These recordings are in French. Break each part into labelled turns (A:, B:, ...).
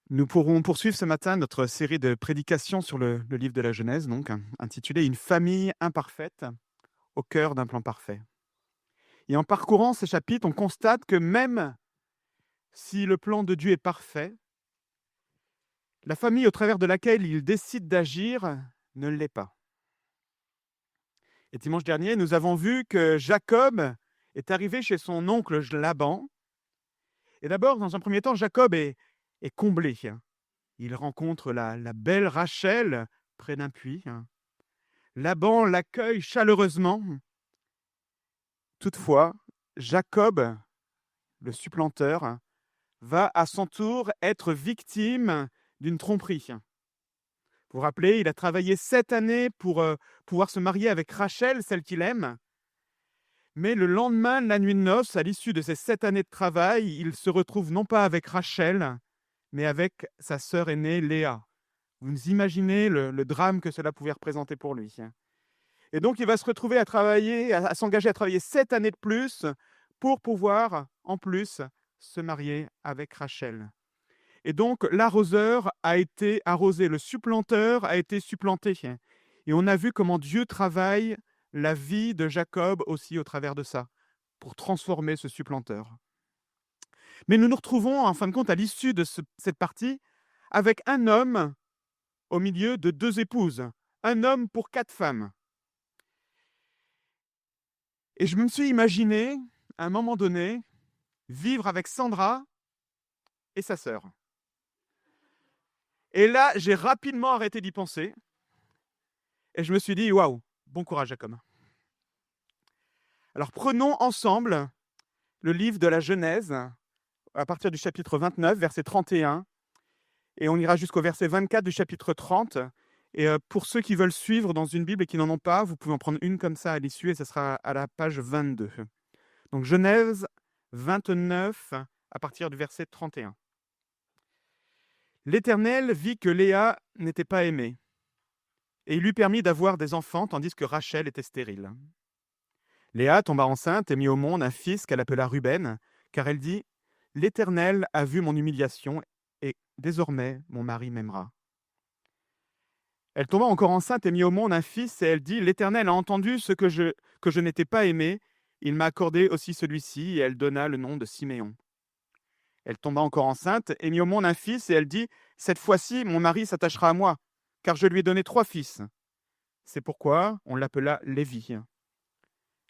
A: Nous pourrons poursuivre ce matin notre série de prédications sur le livre de la Genèse, donc intitulée Une famille imparfaite au cœur d'un plan parfait. Et en parcourant ces chapitres, on constate que même si le plan de Dieu est parfait, la famille au travers de laquelle il décide d'agir ne l'est pas. Et dimanche dernier, nous avons vu que Jacob est arrivé chez son oncle Laban. Et d'abord, dans un premier temps, Jacob est comblé. Il rencontre la belle Rachel près d'un puits. Laban l'accueille chaleureusement. Toutefois, Jacob, le supplanteur, va à son tour être victime d'une tromperie. Vous vous rappelez, il a travaillé 7 années pour pouvoir se marier avec Rachel, celle qu'il aime. Mais le lendemain de la nuit de noces, à l'issue de ces 7 années de travail, il se retrouve non pas avec Rachel, mais avec sa sœur aînée Léa. Vous imaginez le drame que cela pouvait représenter pour lui. Et donc, il va se retrouver à travailler, à s'engager à travailler 7 années de plus pour pouvoir, en plus, se marier avec Rachel. Et donc, l'arroseur a été arrosé, le supplanteur a été supplanté. Et on a vu comment Dieu travaille la vie de Jacob aussi au travers de ça, pour transformer ce supplanteur. Mais nous nous retrouvons, en fin de compte, à l'issue de cette partie, avec un homme au milieu de 2 épouses, un homme pour 4 femmes. Et je me suis imaginé, à un moment donné, vivre avec Sandra et sa sœur. Et là, j'ai rapidement arrêté d'y penser. Et je me suis dit, waouh, bon courage, Jacob. Alors prenons ensemble le livre de la Genèse, à partir du chapitre 29, verset 31, et on ira jusqu'au verset 24 du chapitre 30. Et pour ceux qui veulent suivre dans une Bible et qui n'en ont pas, vous pouvez en prendre une comme ça à l'issue, et ce sera à la page 22. Donc Genèse 29, à partir du verset 31. L'Éternel vit que Léa n'était pas aimée, et il lui permit d'avoir des enfants, tandis que Rachel était stérile. Léa tomba enceinte et mit au monde un fils qu'elle appela Ruben, car elle dit « L'Éternel a vu mon humiliation, et désormais mon mari m'aimera. » Elle tomba encore enceinte et mit au monde un fils, et elle dit « L'Éternel a entendu ce que je n'étais pas aimée, il m'a accordé aussi celui-ci, et elle donna le nom de Siméon. » Elle tomba encore enceinte et mit au monde un fils, et elle dit « Cette fois-ci, mon mari s'attachera à moi, car je lui ai donné 3 fils. » C'est pourquoi on l'appela Lévi.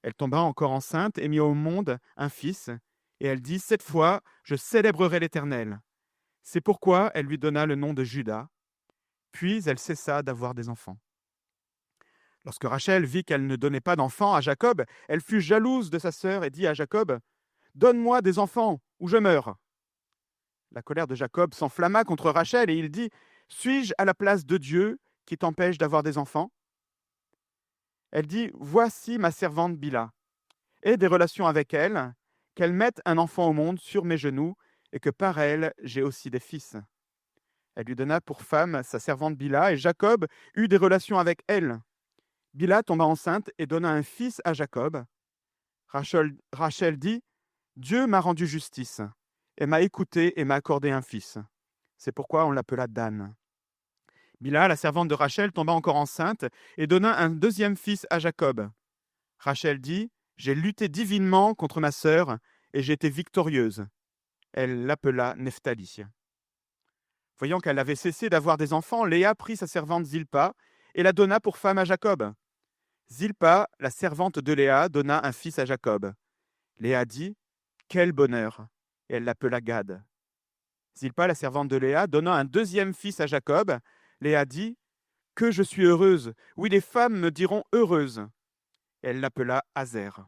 A: Elle tomba encore enceinte et mit au monde un fils, et elle dit « Cette fois, je célébrerai l'Éternel. » C'est pourquoi elle lui donna le nom de Juda. Puis elle cessa d'avoir des enfants. Lorsque Rachel vit qu'elle ne donnait pas d'enfants à Jacob, elle fut jalouse de sa sœur et dit à Jacob « Donne-moi des enfants, ou je meurs. » La colère de Jacob s'enflamma contre Rachel et il dit « Suis-je à la place de Dieu qui t'empêche d'avoir des enfants ?» Elle dit « Voici ma servante Bila. Aie des relations avec elle, qu'elle mette un enfant au monde sur mes genoux et que par elle j'ai aussi des fils. » Elle lui donna pour femme sa servante Bila et Jacob eut des relations avec elle. Bila tomba enceinte et donna un fils à Jacob. Rachel dit « Dieu m'a rendu justice et m'a écouté et m'a accordé un fils. » C'est pourquoi on l'appela Dan. Bila, la servante de Rachel, tomba encore enceinte et donna un deuxième fils à Jacob. Rachel dit « J'ai lutté divinement contre ma sœur et j'ai été victorieuse. » Elle l'appela Nephtali. Voyant qu'elle avait cessé d'avoir des enfants, Léa prit sa servante Zilpa et la donna pour femme à Jacob. Zilpa, la servante de Léa, donna un fils à Jacob. Léa dit « Quel bonheur !» et elle l'appela Gad. Zilpa, la servante de Léa, donna un deuxième fils à Jacob. Léa dit « Que je suis heureuse! Oui, les femmes me diront heureuse. » Elle l'appela Azer.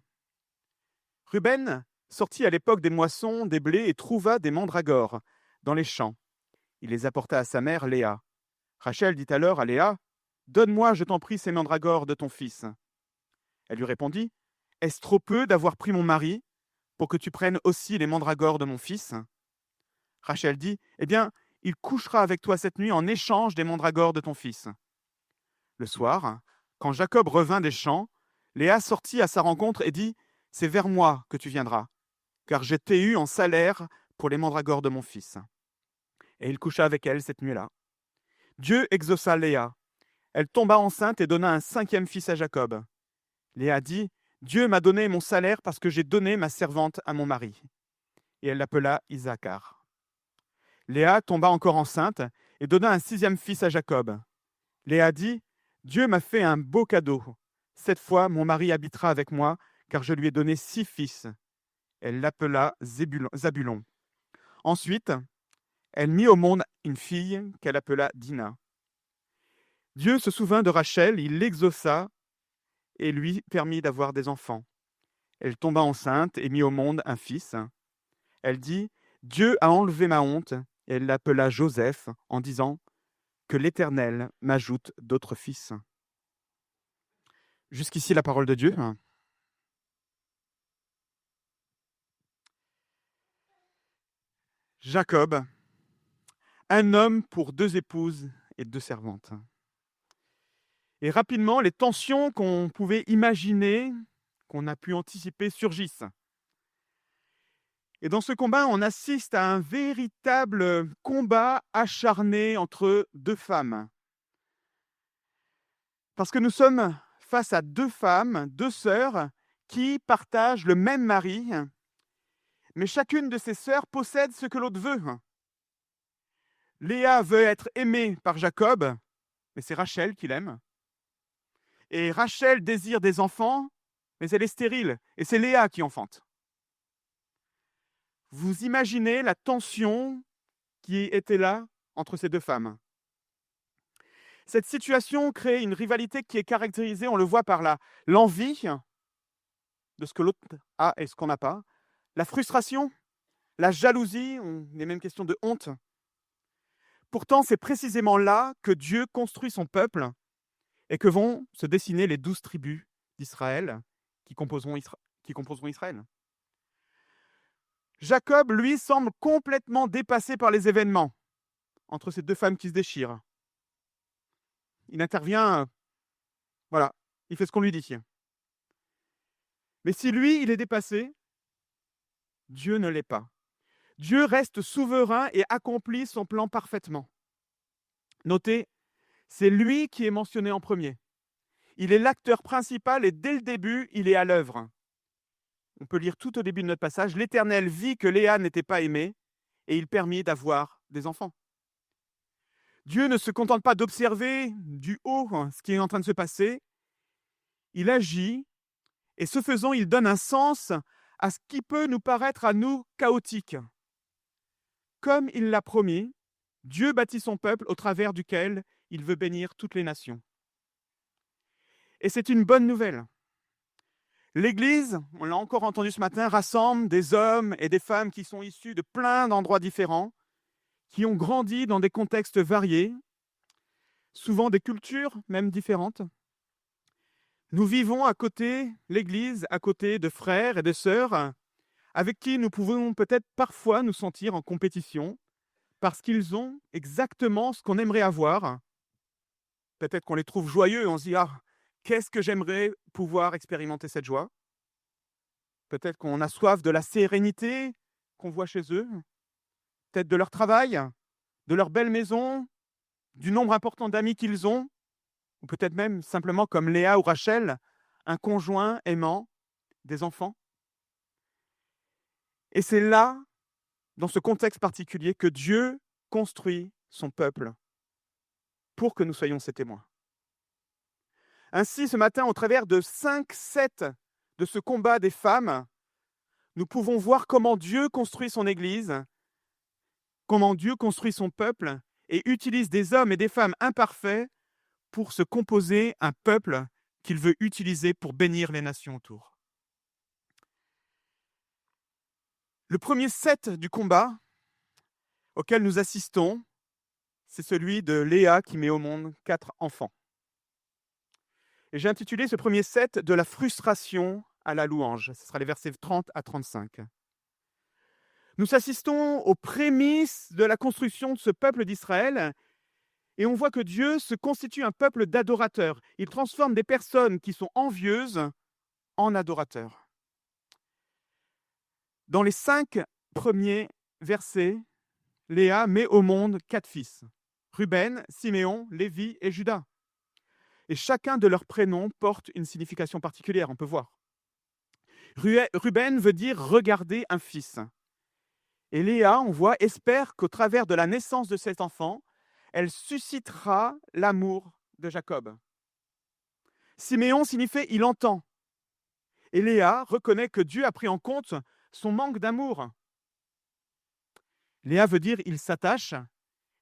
A: Ruben sortit à l'époque des moissons, des blés, et trouva des mandragores dans les champs. Il les apporta à sa mère Léa. Rachel dit alors à Léa « Donne-moi, je t'en prie, ces mandragores de ton fils. » Elle lui répondit « Est-ce trop peu d'avoir pris mon mari pour que tu prennes aussi les mandragores de mon fils ?» Rachel dit « Eh bien, il couchera avec toi cette nuit en échange des mandragores de ton fils. » Le soir, quand Jacob revint des champs, Léa sortit à sa rencontre et dit « C'est vers moi que tu viendras, car je t'ai eu en salaire pour les mandragores de mon fils. » Et il coucha avec elle cette nuit-là. Dieu exauça Léa. Elle tomba enceinte et donna un 5e fils à Jacob. Léa dit, Dieu m'a donné mon salaire parce que j'ai donné ma servante à mon mari. Et elle l'appela Isaacar. Léa tomba encore enceinte et donna un 6e fils à Jacob. Léa dit, Dieu m'a fait un beau cadeau. Cette fois, mon mari habitera avec moi, car je lui ai donné 6 fils. Elle l'appela Zabulon. Ensuite, elle mit au monde une fille qu'elle appela Dina. Dieu se souvint de Rachel, il l'exauça et lui permit d'avoir des enfants. Elle tomba enceinte et mit au monde un fils. Elle dit, Dieu a enlevé ma honte, et elle l'appela Joseph en disant, que l'Éternel m'ajoute d'autres fils. Jusqu'ici la parole de Dieu. Jacob, un homme pour 2 épouses et 2 servantes. Et rapidement, les tensions qu'on pouvait imaginer, qu'on a pu anticiper, surgissent. Et dans ce combat, on assiste à un véritable combat acharné entre 2 femmes. Parce que nous sommes face à 2 femmes, 2 sœurs, qui partagent le même mari, mais chacune de ces sœurs possède ce que l'autre veut. Léa veut être aimée par Jacob, mais c'est Rachel qui l'aime. Et Rachel désire des enfants, mais elle est stérile, et c'est Léa qui enfante. Vous imaginez la tension qui était là entre ces 2 femmes. Cette situation crée une rivalité qui est caractérisée, on le voit par l'envie de ce que l'autre a et ce qu'on n'a pas, la frustration, la jalousie, il est même question de honte. Pourtant, c'est précisément là que Dieu construit son peuple et que vont se dessiner les 12 tribus d'Israël qui composeront Israël. Jacob, lui, semble complètement dépassé par les événements entre ces 2 femmes qui se déchirent. Il intervient, voilà, il fait ce qu'on lui dit. Mais si lui, il est dépassé, Dieu ne l'est pas. Dieu reste souverain et accomplit son plan parfaitement. Notez, c'est lui qui est mentionné en premier. Il est l'acteur principal et dès le début, il est à l'œuvre. On peut lire tout au début de notre passage, l'Éternel vit que Léa n'était pas aimée et il permit d'avoir des enfants. Dieu ne se contente pas d'observer du haut ce qui est en train de se passer. Il agit et ce faisant, il donne un sens à ce qui peut nous paraître à nous chaotique. Comme il l'a promis, Dieu bâtit son peuple au travers duquel il veut bénir toutes les nations. Et c'est une bonne nouvelle. L'Église, on l'a encore entendu ce matin, rassemble des hommes et des femmes qui sont issus de plein d'endroits différents, qui ont grandi dans des contextes variés, souvent des cultures même différentes. Nous vivons à côté, l'Église, à côté de frères et de sœurs, avec qui nous pouvons peut-être parfois nous sentir en compétition, parce qu'ils ont exactement ce qu'on aimerait avoir. Peut-être qu'on les trouve joyeux et on se dit « Ah, qu'est-ce que j'aimerais pouvoir expérimenter cette joie ?» Peut-être qu'on a soif de la sérénité qu'on voit chez eux, peut-être de leur travail, de leur belle maison, du nombre important d'amis qu'ils ont, ou peut-être même simplement comme Léa ou Rachel, un conjoint aimant, des enfants. Et c'est là, dans ce contexte particulier, que Dieu construit son peuple pour que nous soyons ses témoins. Ainsi, ce matin, au travers de 5 sets de ce combat des femmes, nous pouvons voir comment Dieu construit son Église, comment Dieu construit son peuple et utilise des hommes et des femmes imparfaits pour se composer un peuple qu'il veut utiliser pour bénir les nations autour. Le premier set du combat auquel nous assistons, c'est celui de Léa qui met au monde 4 enfants. Et j'ai intitulé ce premier set de la frustration à la louange. Ce sera les versets 30 à 35. Nous assistons aux prémices de la construction de ce peuple d'Israël et on voit que Dieu se constitue un peuple d'adorateurs. Il transforme des personnes qui sont envieuses en adorateurs. Dans les 5 premiers versets, Léa met au monde 4 fils, Ruben, Siméon, Lévi et Juda. Et chacun de leurs prénoms porte une signification particulière, on peut voir. Ruben veut dire regarder un fils. Et Léa, on voit, espère qu'au travers de la naissance de cet enfant, elle suscitera l'amour de Jacob. Siméon signifie il entend. Et Léa reconnaît que Dieu a pris en compte son manque d'amour. Léa veut dire il s'attache.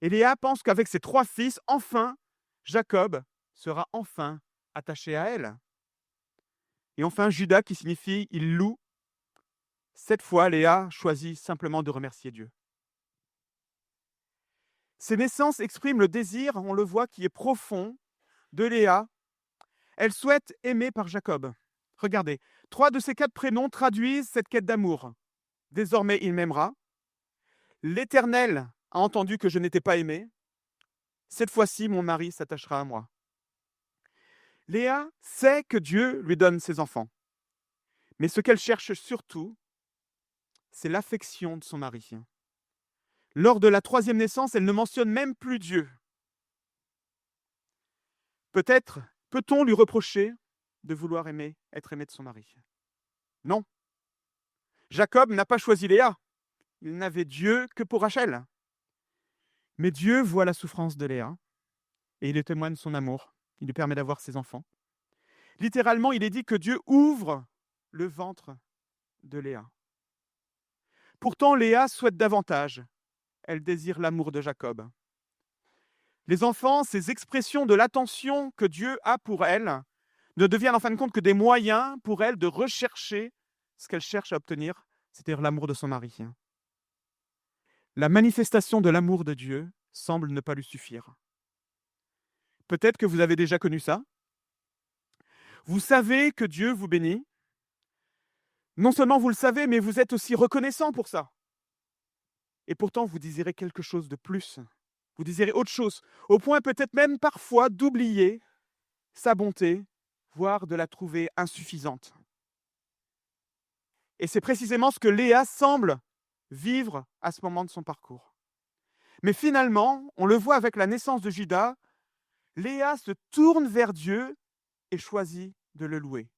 A: Et Léa pense qu'avec ses 3 fils, enfin, Jacob sera enfin attaché à elle. Et enfin, Juda qui signifie il loue. Cette fois, Léa choisit simplement de remercier Dieu. Ces naissances expriment le désir, on le voit, qui est profond de Léa. Elle souhaite aimer par Jacob. Regardez, 3 de ces 4 prénoms traduisent cette quête d'amour. Désormais, il m'aimera. L'Éternel a entendu que je n'étais pas aimé. Cette fois-ci, mon mari s'attachera à moi. Léa sait que Dieu lui donne ses enfants. Mais ce qu'elle cherche surtout, c'est l'affection de son mari. Lors de la 3e naissance, elle ne mentionne même plus Dieu. Peut-être peut-on lui reprocher de vouloir être aimé de son mari? Non. Jacob n'a pas choisi Léa. Il n'avait Dieu que pour Rachel. Mais Dieu voit la souffrance de Léa et il lui témoigne son amour. Il lui permet d'avoir ses enfants. Littéralement, il est dit que Dieu ouvre le ventre de Léa. Pourtant, Léa souhaite davantage. Elle désire l'amour de Jacob. Les enfants, ces expressions de l'attention que Dieu a pour elle, ne deviennent en fin de compte que des moyens pour elle de rechercher ce qu'elle cherche à obtenir, c'est-à-dire l'amour de son mari. La manifestation de l'amour de Dieu semble ne pas lui suffire. Peut-être que vous avez déjà connu ça. Vous savez que Dieu vous bénit. Non seulement vous le savez, mais vous êtes aussi reconnaissant pour ça. Et pourtant, vous désirez quelque chose de plus. Vous désirez autre chose, au point peut-être même parfois d'oublier sa bonté, voire de la trouver insuffisante. Et c'est précisément ce que Léa semble vivre à ce moment de son parcours. Mais finalement, on le voit avec la naissance de Juda, Léa se tourne vers Dieu et choisit de le louer.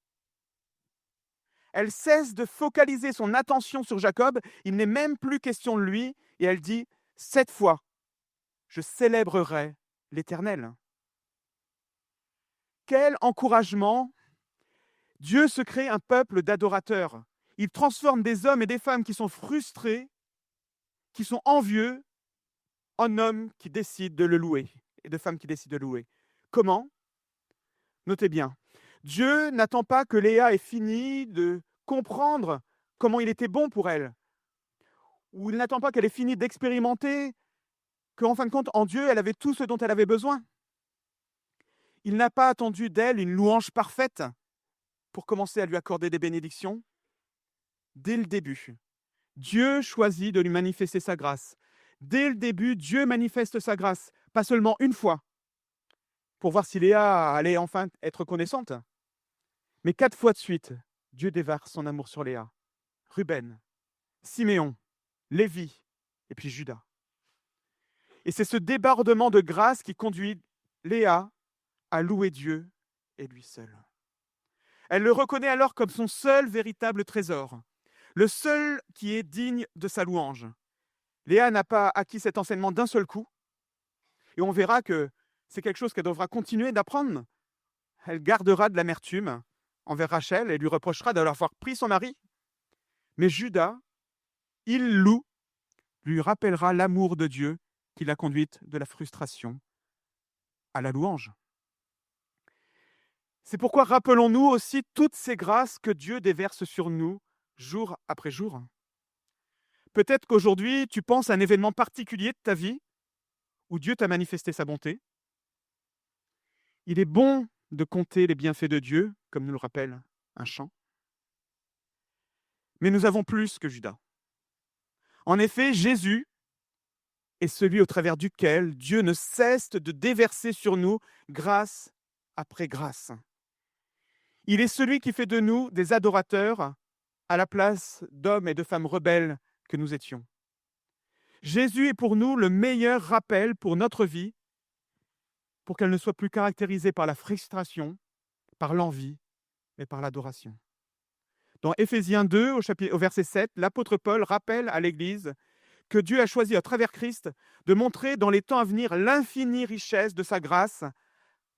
A: Elle cesse de focaliser son attention sur Jacob, il n'est même plus question de lui, et elle dit « Cette fois, je célébrerai l'Éternel ». Quel encouragement! Dieu se crée un peuple d'adorateurs. Il transforme des hommes et des femmes qui sont frustrés, qui sont envieux, en hommes qui décident de le louer et de femmes qui décident de le louer. Comment? Notez bien, Dieu n'attend pas que Léa ait fini de comprendre comment il était bon pour elle, ou il n'attend pas qu'elle ait fini d'expérimenter qu'en fin de compte, en Dieu, elle avait tout ce dont elle avait besoin. Il n'a pas attendu d'elle une louange parfaite pour commencer à lui accorder des bénédictions. Dès le début, Dieu choisit de lui manifester sa grâce. Dès le début, Dieu manifeste sa grâce, pas seulement une fois, pour voir si Léa allait enfin être reconnaissante, mais 4 fois de suite, Dieu déverse son amour sur Léa, Ruben, Siméon, Lévi et puis Juda. Et c'est ce débordement de grâce qui conduit Léa à louer Dieu et lui seul. Elle le reconnaît alors comme son seul véritable trésor, le seul qui est digne de sa louange. Léa n'a pas acquis cet enseignement d'un seul coup, et on verra que c'est quelque chose qu'elle devra continuer d'apprendre. Elle gardera de l'amertume envers Rachel et lui reprochera d'avoir pris son mari. Mais Juda, il loue, lui rappellera l'amour de Dieu qui l'a conduite de la frustration à la louange. C'est pourquoi rappelons-nous aussi toutes ces grâces que Dieu déverse sur nous jour après jour. Peut-être qu'aujourd'hui, tu penses à un événement particulier de ta vie où Dieu t'a manifesté sa bonté. Il est bon de compter les bienfaits de Dieu, comme nous le rappelle un chant. Mais nous avons plus que Judas. En effet, Jésus est celui au travers duquel Dieu ne cesse de déverser sur nous grâce après grâce. Il est celui qui fait de nous des adorateurs à la place d'hommes et de femmes rebelles que nous étions. Jésus est pour nous le meilleur rappel pour notre vie, pour qu'elle ne soit plus caractérisée par la frustration, par l'envie, mais par l'adoration. Dans Éphésiens 2, au verset 7, l'apôtre Paul rappelle à l'Église que Dieu a choisi à travers Christ de montrer dans les temps à venir l'infinie richesse de sa grâce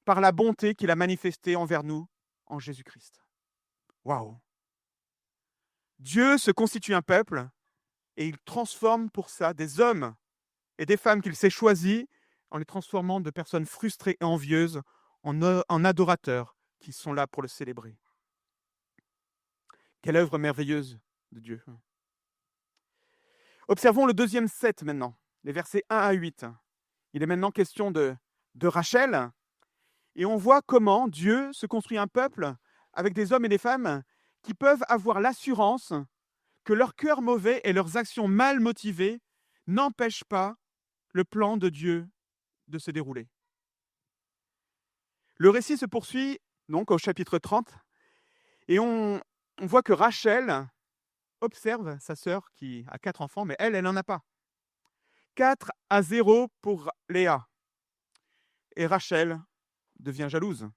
A: par la bonté qu'il a manifestée envers nous en Jésus-Christ. Waouh! Dieu se constitue un peuple et il transforme pour ça des hommes et des femmes qu'il s'est choisis en les transformant de personnes frustrées et envieuses en adorateurs qui sont là pour le célébrer. Quelle œuvre merveilleuse de Dieu. Observons le deuxième set maintenant, les versets 1 à 8. Il est maintenant question de Rachel, et on voit comment Dieu se construit un peuple avec des hommes et des femmes qui peuvent avoir l'assurance que leur cœur mauvais et leurs actions mal motivées n'empêchent pas le plan de Dieu de se dérouler. Le récit se poursuit donc au chapitre 30, et on voit que Rachel observe sa sœur qui a 4 enfants, mais elle n'en a pas. 4-0 pour Léa. Et Rachel devient jalouse.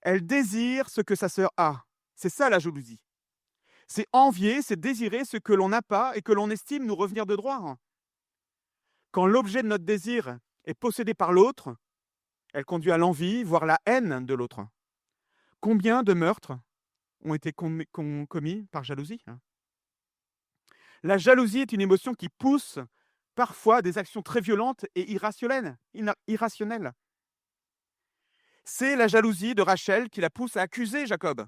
A: Elle désire ce que sa sœur a. C'est ça la jalousie. C'est envier, c'est désirer ce que l'on n'a pas et que l'on estime nous revenir de droit. Quand l'objet de notre désir est possédé par l'autre, elle conduit à l'envie, voire la haine de l'autre. Combien de meurtres ont été commis par jalousie? La jalousie est une émotion qui pousse parfois des actions très violentes et irrationnelles. C'est la jalousie de Rachel qui la pousse à accuser Jacob.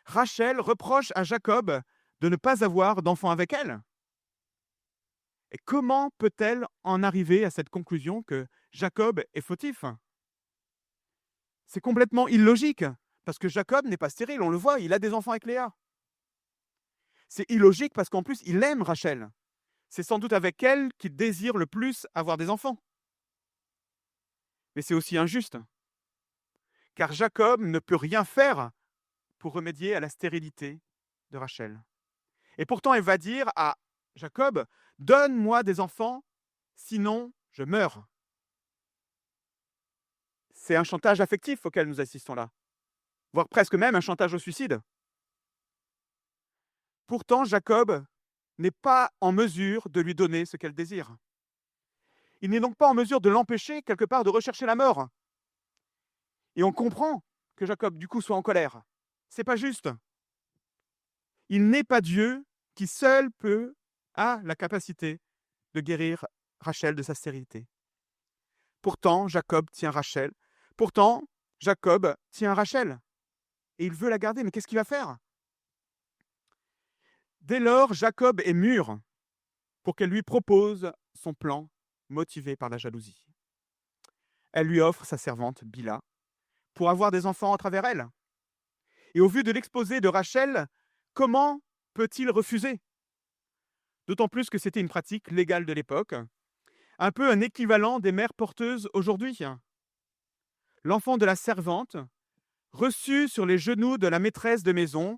A: Rachel reproche à Jacob de ne pas avoir d'enfant avec elle. Et comment peut-elle en arriver à cette conclusion que Jacob est fautif? C'est complètement illogique, parce que Jacob n'est pas stérile, on le voit, il a des enfants avec Léa. C'est illogique parce qu'en plus, il aime Rachel. C'est sans doute avec elle qu'il désire le plus avoir des enfants. Mais c'est aussi injuste, car Jacob ne peut rien faire pour remédier à la stérilité de Rachel. Et pourtant, elle va dire à Jacob, « Donne-moi des enfants, sinon je meurs. » C'est un chantage affectif auquel nous assistons là, voire presque même un chantage au suicide. Pourtant, Jacob n'est pas en mesure de lui donner ce qu'elle désire. Il n'est donc pas en mesure de l'empêcher quelque part de rechercher la mort. Et on comprend que Jacob, du coup, soit en colère. C'est pas juste. Il n'est pas Dieu qui seul a la capacité de guérir Rachel de sa stérilité. Pourtant, Jacob tient Rachel. Et il veut la garder, mais qu'est-ce qu'il va faire? Dès lors, Jacob est mûr pour qu'elle lui propose son plan motivé par la jalousie. Elle lui offre sa servante Bila pour avoir des enfants à travers elle. Et au vu de l'exposé de Rachel, comment peut-il refuser? D'autant plus que c'était une pratique légale de l'époque, un peu un équivalent des mères porteuses aujourd'hui. L'enfant de la servante, reçu sur les genoux de la maîtresse de maison,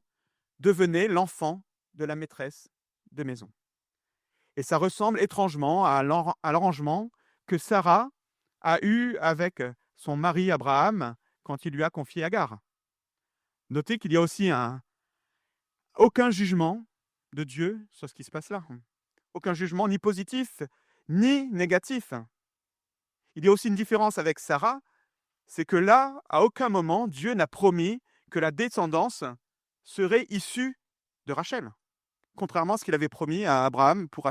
A: devenait l'enfant de la maîtresse de maison. Et ça ressemble étrangement à l'arrangement que Sarah a eu avec son mari Abraham quand il lui a confié Agar. Notez qu'il y a aussi aucun jugement de Dieu sur ce qui se passe là. Aucun jugement ni positif ni négatif. Il y a aussi une différence avec Sarah, c'est que là, à aucun moment, Dieu n'a promis que la descendance serait issue de Rachel, contrairement à ce qu'il avait promis à Abraham pour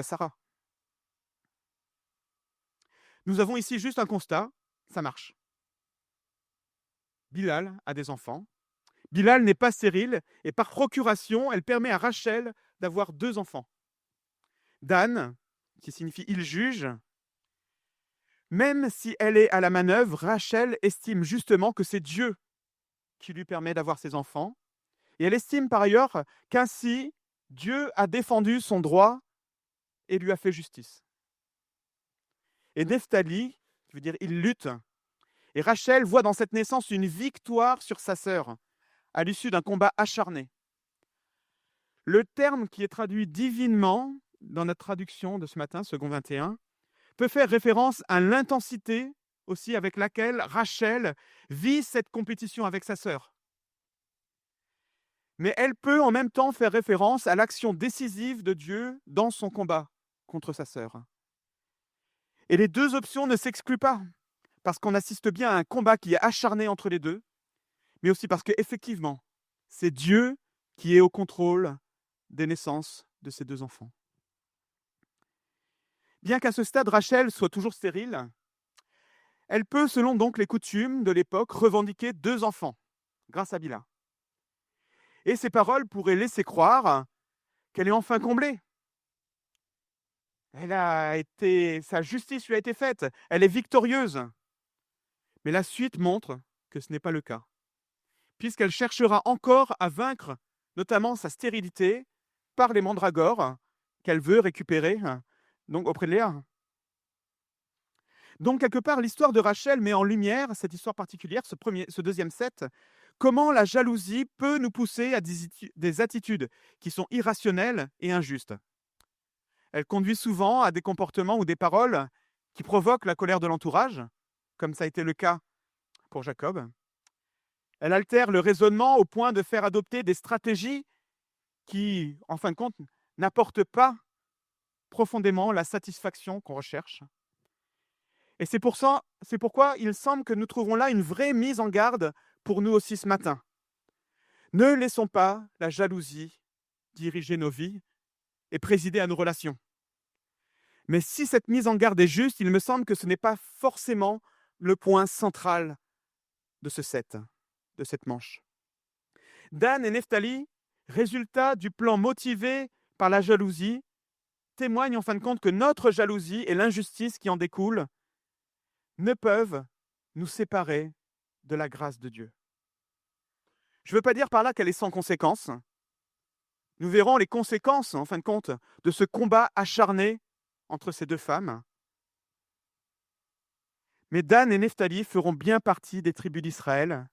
A: Sarah. Nous avons ici juste un constat, ça marche. Bilhal a des enfants. Bilhal n'est pas stérile et par procuration, elle permet à Rachel d'avoir 2 enfants. Dan, qui signifie « il juge », même si elle est à la manœuvre, Rachel estime justement que c'est Dieu qui lui permet d'avoir ses enfants. Et elle estime par ailleurs qu'ainsi, Dieu a défendu son droit et lui a fait justice. Et Nephtali, qui veut dire « il lutte », et Rachel voit dans cette naissance une victoire sur sa sœur, à l'issue d'un combat acharné. Le terme qui est traduit divinement dans notre traduction de ce matin, second 21, peut faire référence à l'intensité aussi avec laquelle Rachel vit cette compétition avec sa sœur. Mais elle peut en même temps faire référence à l'action décisive de Dieu dans son combat contre sa sœur. Et les deux options ne s'excluent pas, parce qu'on assiste bien à un combat qui est acharné entre les deux, mais aussi parce qu'effectivement, c'est Dieu qui est au contrôle des naissances de ces deux enfants. Bien qu'à ce stade, Rachel soit toujours stérile, elle peut, selon donc les coutumes de l'époque, revendiquer 2 enfants, grâce à Bila. Et ces paroles pourraient laisser croire qu'elle est enfin comblée. Sa justice lui a été faite, elle est victorieuse. Mais la suite montre que ce n'est pas le cas, puisqu'elle cherchera encore à vaincre notamment sa stérilité par les mandragores qu'elle veut récupérer donc auprès de Léa. Donc, quelque part, l'histoire de Rachel met en lumière cette histoire particulière, ce deuxième set, comment la jalousie peut nous pousser à des attitudes qui sont irrationnelles et injustes. Elle conduit souvent à des comportements ou des paroles qui provoquent la colère de l'entourage, comme ça a été le cas pour Jacob. Elle altère le raisonnement au point de faire adopter des stratégies qui, en fin de compte, n'apportent pas profondément la satisfaction qu'on recherche. Et c'est pourquoi il semble que nous trouvons là une vraie mise en garde pour nous aussi ce matin. Ne laissons pas la jalousie diriger nos vies et présider à nos relations. Mais si cette mise en garde est juste, il me semble que ce n'est pas forcément le point central de ce set, de cette manche. Dan et Nephtali, résultat du plan motivé par la jalousie, témoignent en fin de compte que notre jalousie et l'injustice qui en découle ne peuvent nous séparer de la grâce de Dieu. Je ne veux pas dire par là qu'elle est sans conséquences. Nous verrons les conséquences, en fin de compte, de ce combat acharné entre ces deux femmes. Mais Dan et Nephtali feront bien partie des tribus d'Israël,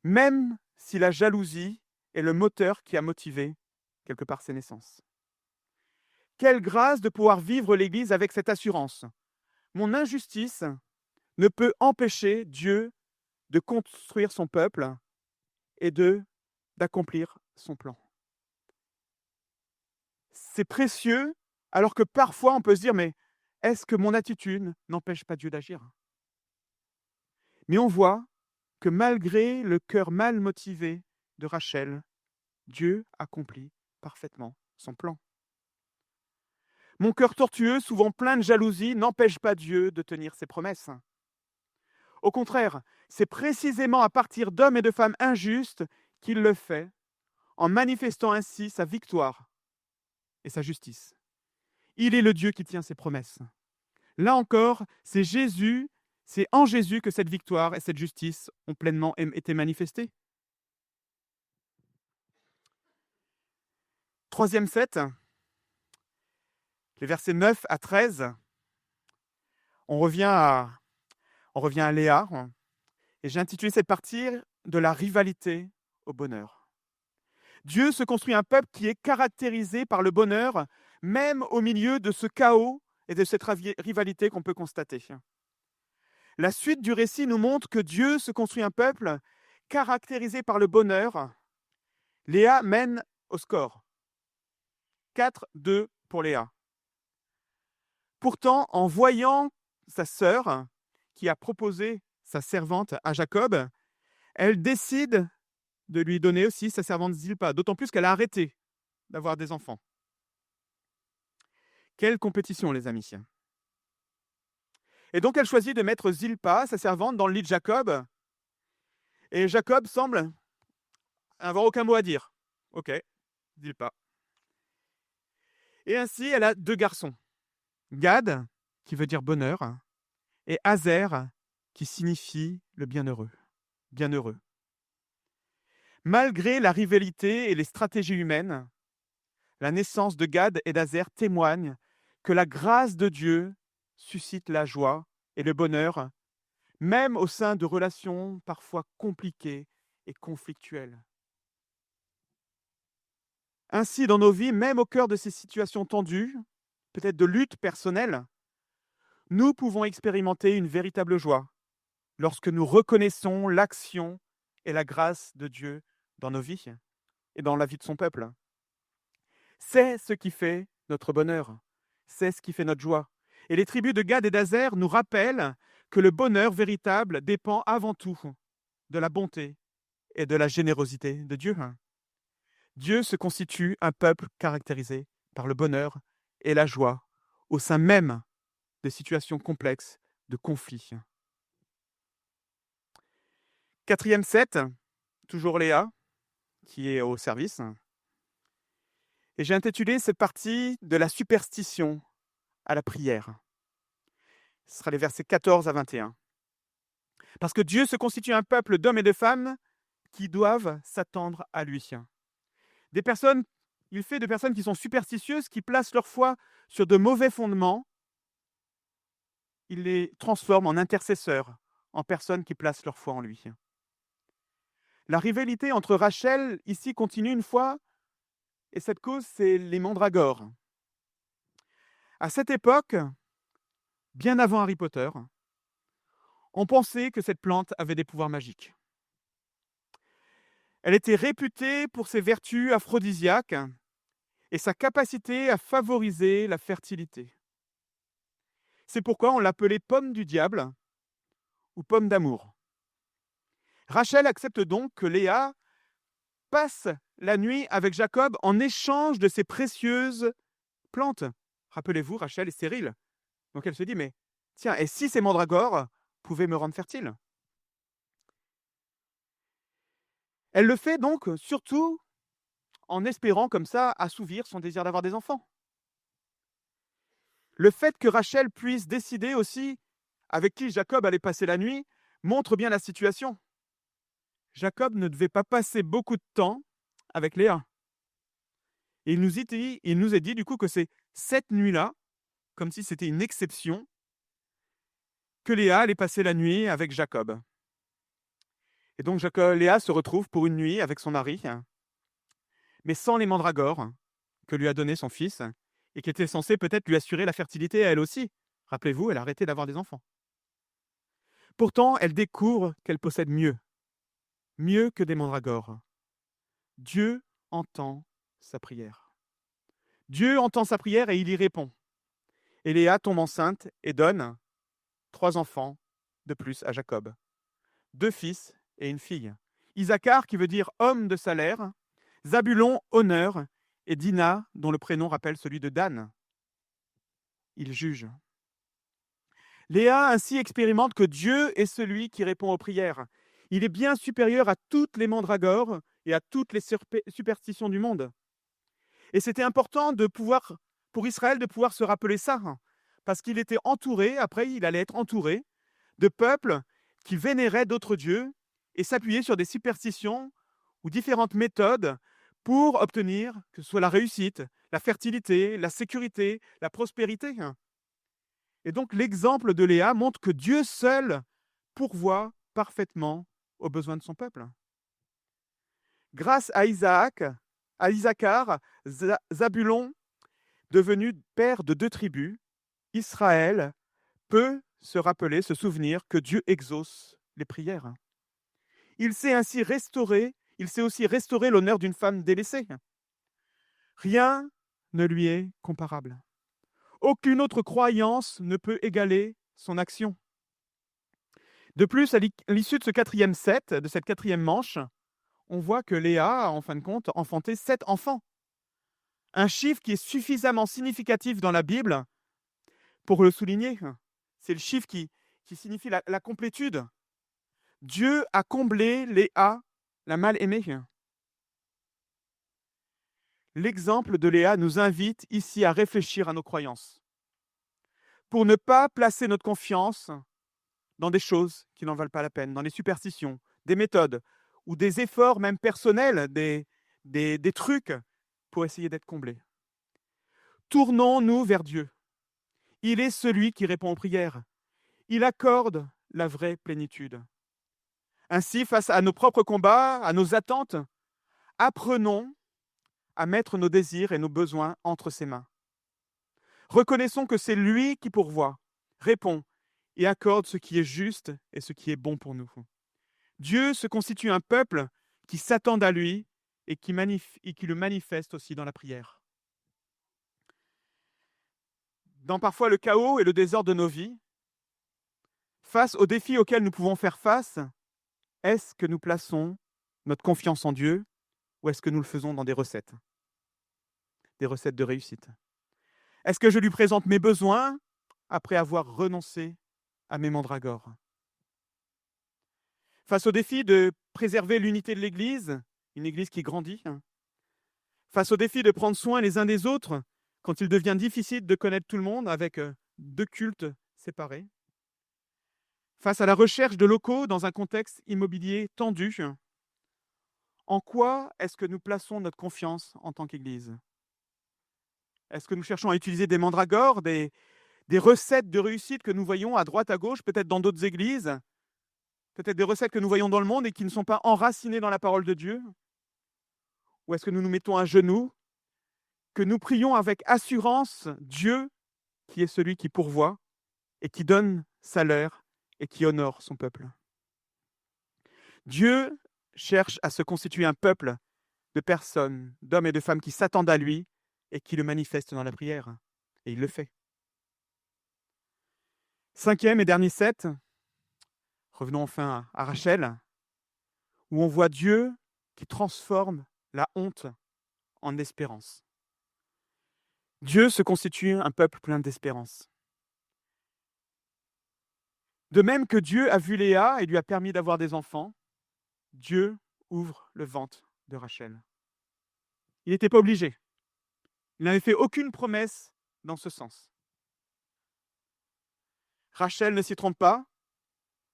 A: même si la jalousie est le moteur qui a motivé quelque part ses naissances. Quelle grâce de pouvoir vivre l'Église avec cette assurance. Mon injustice ne peut empêcher Dieu de construire son peuple et d'accomplir son plan. C'est précieux, alors que parfois on peut se dire, mais est-ce que mon attitude n'empêche pas Dieu d'agir ? Mais on voit que malgré le cœur mal motivé de Rachel, Dieu accomplit parfaitement son plan. Mon cœur tortueux, souvent plein de jalousie, n'empêche pas Dieu de tenir ses promesses. Au contraire, c'est précisément à partir d'hommes et de femmes injustes qu'il le fait, en manifestant ainsi sa victoire et sa justice. Il est le Dieu qui tient ses promesses. Là encore, c'est en Jésus que cette victoire et cette justice ont pleinement été manifestées. Troisième set, les versets 9 à 13, on revient à Léa, et j'ai intitulé cette partie de la rivalité au bonheur. Dieu se construit un peuple qui est caractérisé par le bonheur, même au milieu de ce chaos et de cette rivalité qu'on peut constater. La suite du récit nous montre que Dieu se construit un peuple caractérisé par le bonheur. Léa mène au score. 4-2 pour Léa. Pourtant, en voyant sa sœur, qui a proposé sa servante à Jacob, elle décide de lui donner aussi sa servante Zilpa, d'autant plus qu'elle a arrêté d'avoir des enfants. Quelle compétition, les amis. Et donc elle choisit de mettre Zilpa, sa servante, dans le lit de Jacob, et Jacob semble avoir aucun mot à dire. Ok, Zilpa. Et ainsi, elle a 2 garçons. Gad, qui veut dire bonheur, et Azer, qui signifie le bienheureux. Bienheureux. Malgré la rivalité et les stratégies humaines, la naissance de Gad et d'Azer témoigne que la grâce de Dieu suscite la joie et le bonheur, même au sein de relations parfois compliquées et conflictuelles. Ainsi, dans nos vies, même au cœur de ces situations tendues, peut-être de lutte personnelle, nous pouvons expérimenter une véritable joie lorsque nous reconnaissons l'action et la grâce de Dieu dans nos vies et dans la vie de son peuple. C'est ce qui fait notre bonheur, c'est ce qui fait notre joie. Et les tribus de Gad et d'Azer nous rappellent que le bonheur véritable dépend avant tout de la bonté et de la générosité de Dieu. Dieu se constitue un peuple caractérisé par le bonheur et la joie au sein même de situations complexes, de conflits. Quatrième set, toujours Léa, qui est au service. Et j'ai intitulé cette partie de la superstition à la prière. Ce sera les versets 14 à 21. Parce que Dieu se constitue un peuple d'hommes et de femmes qui doivent s'attendre à lui. Il fait de personnes qui sont superstitieuses, qui placent leur foi sur de mauvais fondements. Il les transforme en intercesseurs, en personnes qui placent leur foi en lui. La rivalité entre Rachel, ici, continue une fois, et cette cause, c'est les mandragores. À cette époque, bien avant Harry Potter, on pensait que cette plante avait des pouvoirs magiques. Elle était réputée pour ses vertus aphrodisiaques et sa capacité à favoriser la fertilité. C'est pourquoi on l'appelait pomme du diable ou pomme d'amour. Rachel accepte donc que Léa passe la nuit avec Jacob en échange de ces précieuses plantes. Rappelez-vous, Rachel est stérile. Donc elle se dit, mais tiens, et si ces mandragores pouvaient me rendre fertile? Elle le fait donc surtout en espérant comme ça assouvir son désir d'avoir des enfants. Le fait que Rachel puisse décider aussi avec qui Jacob allait passer la nuit montre bien la situation. Jacob ne devait pas passer beaucoup de temps avec Léa. Et il nous est dit du coup que c'est cette nuit-là, comme si c'était une exception, que Léa allait passer la nuit avec Jacob. Et donc Léa se retrouve pour une nuit avec son mari, mais sans les mandragores que lui a donné son fils, et qui étaient censés peut-être lui assurer la fertilité à elle aussi. Rappelez-vous, elle a arrêté d'avoir des enfants. Pourtant, elle découvre qu'elle possède mieux que des mandragores. Dieu entend sa prière. Dieu entend sa prière et il y répond. Et Léa tombe enceinte et donne 3 enfants de plus à Jacob. 2 fils et une fille. Isaacar, qui veut dire homme de salaire, Zabulon, honneur, et Dina, dont le prénom rappelle celui de Dan. Il juge. Léa ainsi expérimente que Dieu est celui qui répond aux prières. Il est bien supérieur à toutes les mandragores et à toutes les superstitions du monde. Et c'était important pour Israël de pouvoir se rappeler ça, parce qu'il était entouré, après il allait être entouré de peuples qui vénéraient d'autres dieux et s'appuyaient sur des superstitions ou différentes méthodes pour obtenir que ce soit la réussite, la fertilité, la sécurité, la prospérité. Et donc l'exemple de Léa montre que Dieu seul pourvoit parfaitement aux besoins de son peuple. Grâce à Isaacar, Zabulon, devenu père de 2 tribus, Israël peut se souvenir que Dieu exauce les prières. Il sait aussi restaurer l'honneur d'une femme délaissée. Rien ne lui est comparable. Aucune autre croyance ne peut égaler son action. De plus, à l'issue de ce 4e set, de cette 4e manche, on voit que Léa a en fin de compte enfanté 7 enfants. Un chiffre qui est suffisamment significatif dans la Bible pour le souligner. C'est le chiffre qui signifie la complétude. Dieu a comblé Léa, la mal-aimée. L'exemple de Léa nous invite ici à réfléchir à nos croyances, pour ne pas placer notre confiance dans des choses qui n'en valent pas la peine, dans des superstitions, des méthodes, ou des efforts même personnels, des trucs pour essayer d'être comblés. Tournons-nous vers Dieu. Il est celui qui répond aux prières. Il accorde la vraie plénitude. Ainsi, face à nos propres combats, à nos attentes, apprenons à mettre nos désirs et nos besoins entre ses mains. Reconnaissons que c'est lui qui pourvoit, répond et accorde ce qui est juste et ce qui est bon pour nous. Dieu se constitue un peuple qui s'attend à lui et qui le manifeste aussi dans la prière. Dans parfois le chaos et le désordre de nos vies, face aux défis auxquels nous pouvons faire face, est-ce que nous plaçons notre confiance en Dieu ou est-ce que nous le faisons dans des recettes de réussite? Est-ce que je lui présente mes besoins après avoir renoncé à mes mandragores? Face au défi de préserver l'unité de l'Église, une Église qui grandit, face au défi de prendre soin les uns des autres quand il devient difficile de connaître tout le monde avec 2 cultes séparés, face à la recherche de locaux dans un contexte immobilier tendu, en quoi est-ce que nous plaçons notre confiance en tant qu'Église? Est-ce que nous cherchons à utiliser des mandragores, des recettes de réussite que nous voyons à droite, à gauche, peut-être dans d'autres églises, peut-être des recettes que nous voyons dans le monde et qui ne sont pas enracinées dans la parole de Dieu? Ou est-ce que nous nous mettons à genoux, que nous prions avec assurance Dieu, qui est celui qui pourvoit et qui donne salaire et qui honore son peuple? Dieu cherche à se constituer un peuple de personnes, d'hommes et de femmes qui s'attendent à lui et qui le manifestent dans la prière. Et il le fait. 5e et dernier set, revenons enfin à Rachel, où on voit Dieu qui transforme la honte en espérance. Dieu se constitue un peuple plein d'espérance. De même que Dieu a vu Léa et lui a permis d'avoir des enfants, Dieu ouvre le ventre de Rachel. Il n'était pas obligé. Il n'avait fait aucune promesse dans ce sens. Rachel ne s'y trompe pas.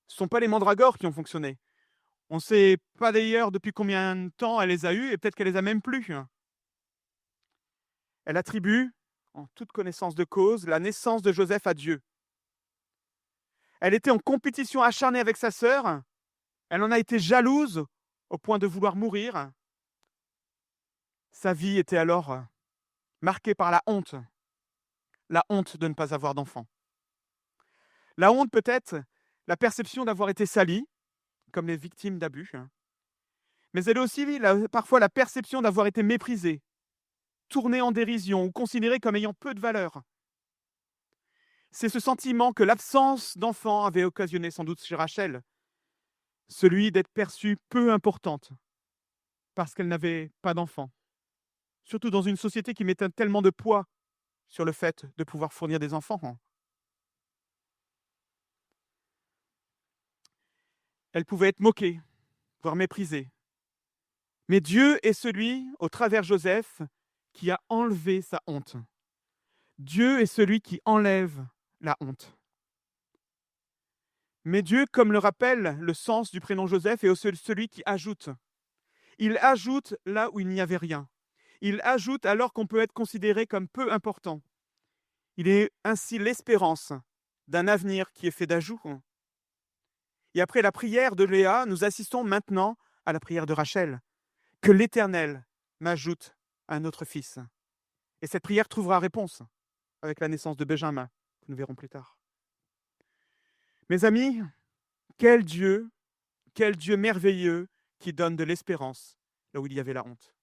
A: Ce ne sont pas les mandragores qui ont fonctionné. On ne sait pas d'ailleurs depuis combien de temps elle les a eus et peut-être qu'elle les a même plus. Elle attribue, en toute connaissance de cause, la naissance de Joseph à Dieu. Elle était en compétition acharnée avec sa sœur. Elle en a été jalouse au point de vouloir mourir. Sa vie était alors marquée par la honte de ne pas avoir d'enfant. La honte peut-être, la perception d'avoir été salie, comme les victimes d'abus, mais elle est aussi parfois la perception d'avoir été méprisée, tournée en dérision ou considérée comme ayant peu de valeur. C'est ce sentiment que l'absence d'enfant avait occasionné sans doute chez Rachel, celui d'être perçue peu importante parce qu'elle n'avait pas d'enfant, surtout dans une société qui mettait tellement de poids sur le fait de pouvoir fournir des enfants. Elle pouvait être moquée, voire méprisée. Mais Dieu est celui, au travers Joseph, qui a enlevé sa honte. Dieu est celui qui enlève la honte. Mais Dieu, comme le rappelle le sens du prénom Joseph, est aussi celui qui ajoute. Il ajoute là où il n'y avait rien. Il ajoute alors qu'on peut être considéré comme peu important. Il est ainsi l'espérance d'un avenir qui est fait d'ajouts. Et après la prière de Léa, nous assistons maintenant à la prière de Rachel. Que l'Éternel m'ajoute un autre fils. Et cette prière trouvera réponse avec la naissance de Benjamin, que nous verrons plus tard. Mes amis, quel Dieu merveilleux qui donne de l'espérance là où il y avait la honte.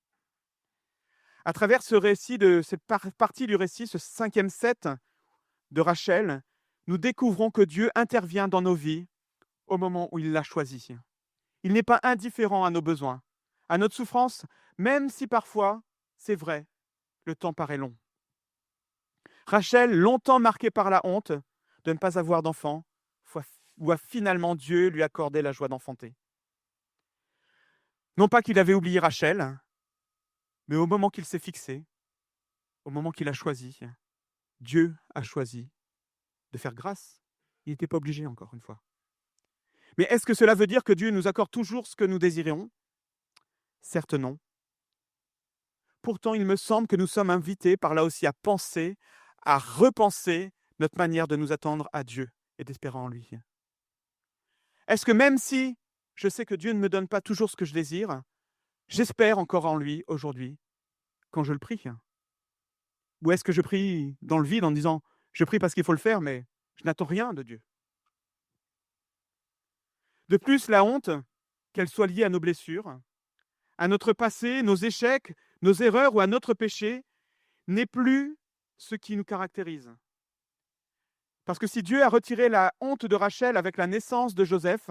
A: À travers cette partie du récit, ce 5e set de Rachel, nous découvrons que Dieu intervient dans nos vies au moment où il l'a choisi. Il n'est pas indifférent à nos besoins, à notre souffrance, même si parfois, c'est vrai, le temps paraît long. Rachel, longtemps marquée par la honte de ne pas avoir d'enfant, voit finalement Dieu lui accorder la joie d'enfanter. Non pas qu'il avait oublié Rachel, mais au moment qu'il s'est fixé, au moment qu'il a choisi, Dieu a choisi de faire grâce. Il n'était pas obligé, encore une fois. Mais est-ce que cela veut dire que Dieu nous accorde toujours ce que nous désirons? Certes non. Pourtant, il me semble que nous sommes invités par là aussi à penser, à repenser notre manière de nous attendre à Dieu et d'espérer en lui. Est-ce que même si je sais que Dieu ne me donne pas toujours ce que je désire, j'espère encore en lui aujourd'hui quand je le prie? Ou est-ce que je prie dans le vide en disant « Je prie parce qu'il faut le faire, mais je n'attends rien de Dieu ». De plus, la honte, qu'elle soit liée à nos blessures, à notre passé, nos échecs, nos erreurs ou à notre péché, n'est plus ce qui nous caractérise. Parce que si Dieu a retiré la honte de Rachel avec la naissance de Joseph,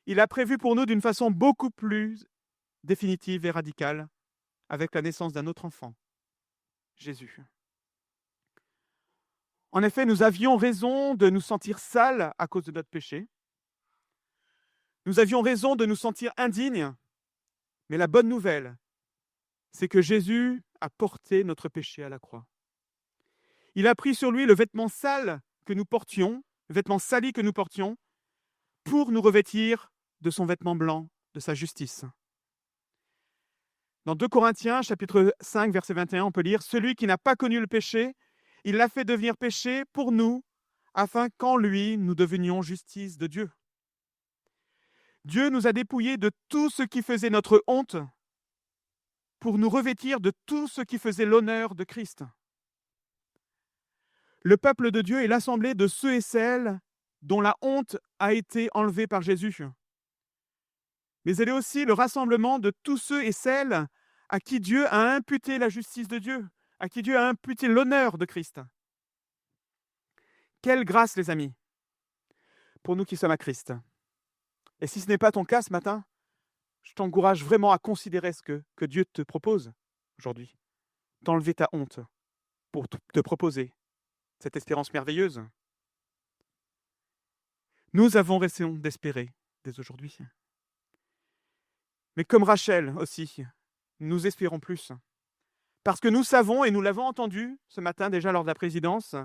A: il a prévu pour nous d'une façon beaucoup plus définitive et radicale avec la naissance d'un autre enfant, Jésus. En effet, nous avions raison de nous sentir sales à cause de notre péché. Nous avions raison de nous sentir indignes. Mais la bonne nouvelle, c'est que Jésus a porté notre péché à la croix. Il a pris sur lui le vêtement sale que nous portions, le vêtement sali que nous portions, pour nous revêtir de son vêtement blanc, de sa justice. Dans 2 Corinthiens, chapitre 5, verset 21, on peut lire « Celui qui n'a pas connu le péché, il l'a fait devenir péché pour nous, afin qu'en lui, nous devenions justice de Dieu. » Dieu nous a dépouillés de tout ce qui faisait notre honte pour nous revêtir de tout ce qui faisait l'honneur de Christ. Le peuple de Dieu est l'assemblée de ceux et celles dont la honte a été enlevée par Jésus. Mais elle est aussi le rassemblement de tous ceux et celles à qui Dieu a imputé la justice de Dieu, à qui Dieu a imputé l'honneur de Christ. Quelle grâce, les amis, pour nous qui sommes à Christ. Et si ce n'est pas ton cas ce matin, je t'encourage vraiment à considérer ce que Dieu te propose aujourd'hui. D'enlever ta honte pour te proposer cette espérance merveilleuse. Nous avons raison d'espérer dès aujourd'hui. Mais comme Rachel aussi, nous espérons plus. Parce que nous savons, et nous l'avons entendu ce matin déjà lors de la présidence,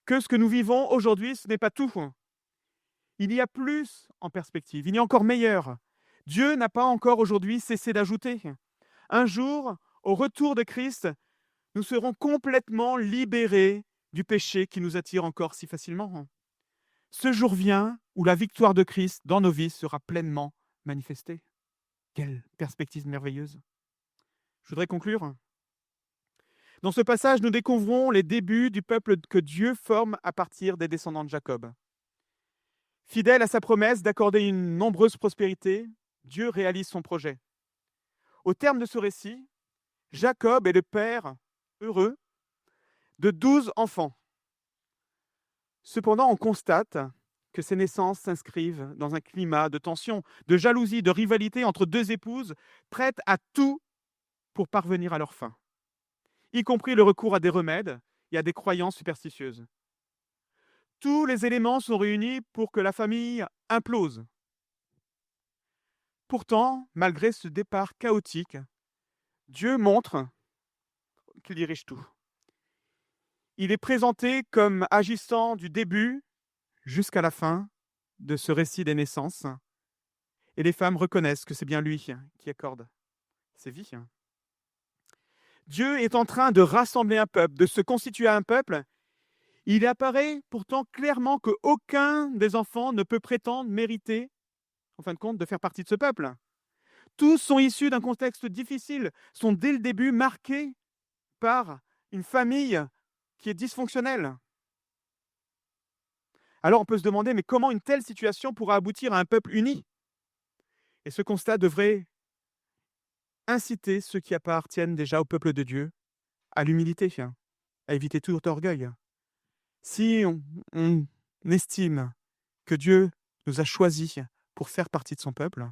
A: que ce que nous vivons aujourd'hui, ce n'est pas tout. Il y a plus en perspective, il y a encore meilleur. Dieu n'a pas encore aujourd'hui cessé d'ajouter. Un jour, au retour de Christ, nous serons complètement libérés du péché qui nous attire encore si facilement. Ce jour vient où la victoire de Christ dans nos vies sera pleinement manifestée. Quelle perspective merveilleuse! Je voudrais conclure. Dans ce passage, nous découvrons les débuts du peuple que Dieu forme à partir des descendants de Jacob. Fidèle à sa promesse d'accorder une nombreuse prospérité, Dieu réalise son projet. Au terme de ce récit, Jacob est le père heureux de 12 enfants. Cependant, on constate que ces naissances s'inscrivent dans un climat de tension, de jalousie, de rivalité entre deux épouses prêtes à tout pour parvenir à leur fin, y compris le recours à des remèdes et à des croyances superstitieuses. Tous les éléments sont réunis pour que la famille implose. Pourtant, malgré ce départ chaotique, Dieu montre qu'il dirige tout. Il est présenté comme agissant du début jusqu'à la fin de ce récit des naissances, et les femmes reconnaissent que c'est bien lui qui accorde ses vies. Dieu est en train de rassembler un peuple, de se constituer un peuple. Il apparaît pourtant clairement qu'aucun des enfants ne peut prétendre mériter, en fin de compte, de faire partie de ce peuple. Tous sont issus d'un contexte difficile, sont dès le début marqués par une famille qui est dysfonctionnelle. Alors on peut se demander, mais comment une telle situation pourra aboutir à un peuple uni? Et ce constat devrait inciter ceux qui appartiennent déjà au peuple de Dieu à l'humilité, à éviter tout orgueil. Si on estime que Dieu nous a choisis pour faire partie de son peuple,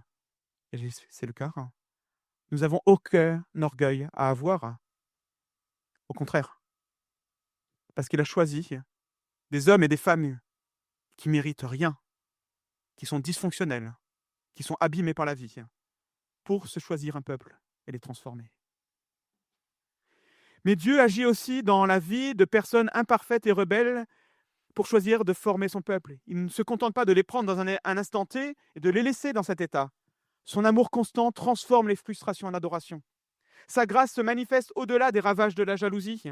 A: et c'est le cas, nous n'avons aucun orgueil à avoir. Au contraire, parce qu'il a choisi des hommes et des femmes qui méritent rien, qui sont dysfonctionnels, qui sont abîmés par la vie, pour se choisir un peuple et les transformer. Mais Dieu agit aussi dans la vie de personnes imparfaites et rebelles pour choisir de former son peuple. Il ne se contente pas de les prendre dans un instant T et de les laisser dans cet état. Son amour constant transforme les frustrations en adoration. Sa grâce se manifeste au-delà des ravages de la jalousie.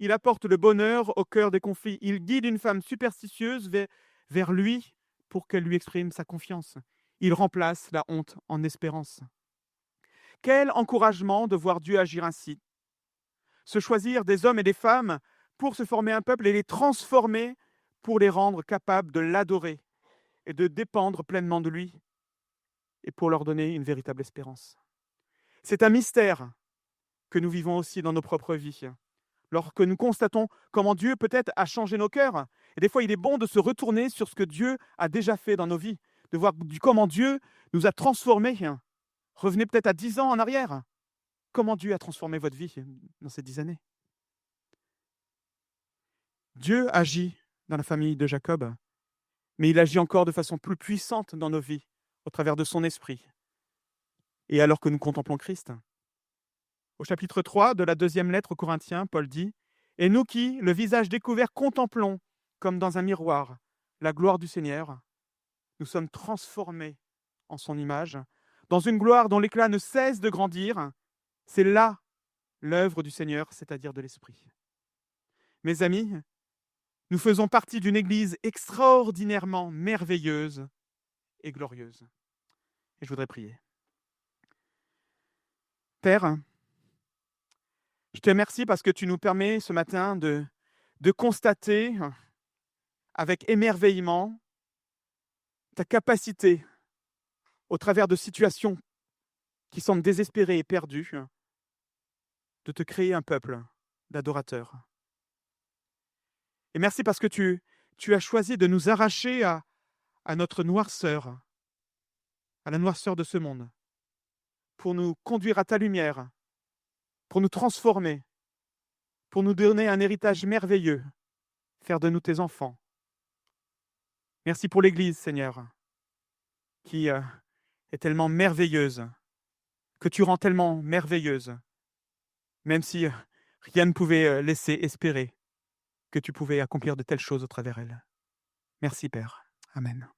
A: Il apporte le bonheur au cœur des conflits. Il guide une femme superstitieuse vers lui pour qu'elle lui exprime sa confiance. Il remplace la honte en espérance. Quel encouragement de voir Dieu agir ainsi. se choisir des hommes et des femmes pour se former un peuple et les transformer pour les rendre capables de l'adorer et de dépendre pleinement de lui et pour leur donner une véritable espérance. C'est un mystère que nous vivons aussi dans nos propres vies. Lorsque nous constatons comment Dieu peut-être a changé nos cœurs, et des fois il est bon de se retourner sur ce que Dieu a déjà fait dans nos vies, de voir comment Dieu nous a transformés. Revenez peut-être à 10 ans en arrière. Comment Dieu a transformé votre vie dans ces 10 années? Dieu agit dans la famille de Jacob, mais il agit encore de façon plus puissante dans nos vies, au travers de son esprit. Et alors que nous contemplons Christ. Au chapitre 3 de la deuxième lettre aux Corinthiens, Paul dit « Et nous qui, le visage découvert, contemplons, comme dans un miroir, la gloire du Seigneur, nous sommes transformés en son image, dans une gloire dont l'éclat ne cesse de grandir. C'est là l'œuvre du Seigneur, c'est-à-dire de l'Esprit. » Mes amis, nous faisons partie d'une Église extraordinairement merveilleuse et glorieuse. Et je voudrais prier. Père, je te remercie parce que tu nous permets ce matin de constater avec émerveillement ta capacité, au travers de situations qui semblent désespérées et perdues, de te créer un peuple d'adorateurs. Et merci parce que tu as choisi de nous arracher à notre noirceur, à la noirceur de ce monde, pour nous conduire à ta lumière, pour nous transformer, pour nous donner un héritage merveilleux, faire de nous tes enfants. Merci pour l'Église, Seigneur, qui est tellement merveilleuse, que tu rends tellement merveilleuse, même si rien ne pouvait laisser espérer que tu pouvais accomplir de telles choses au travers d'elle. Merci, Père. Amen.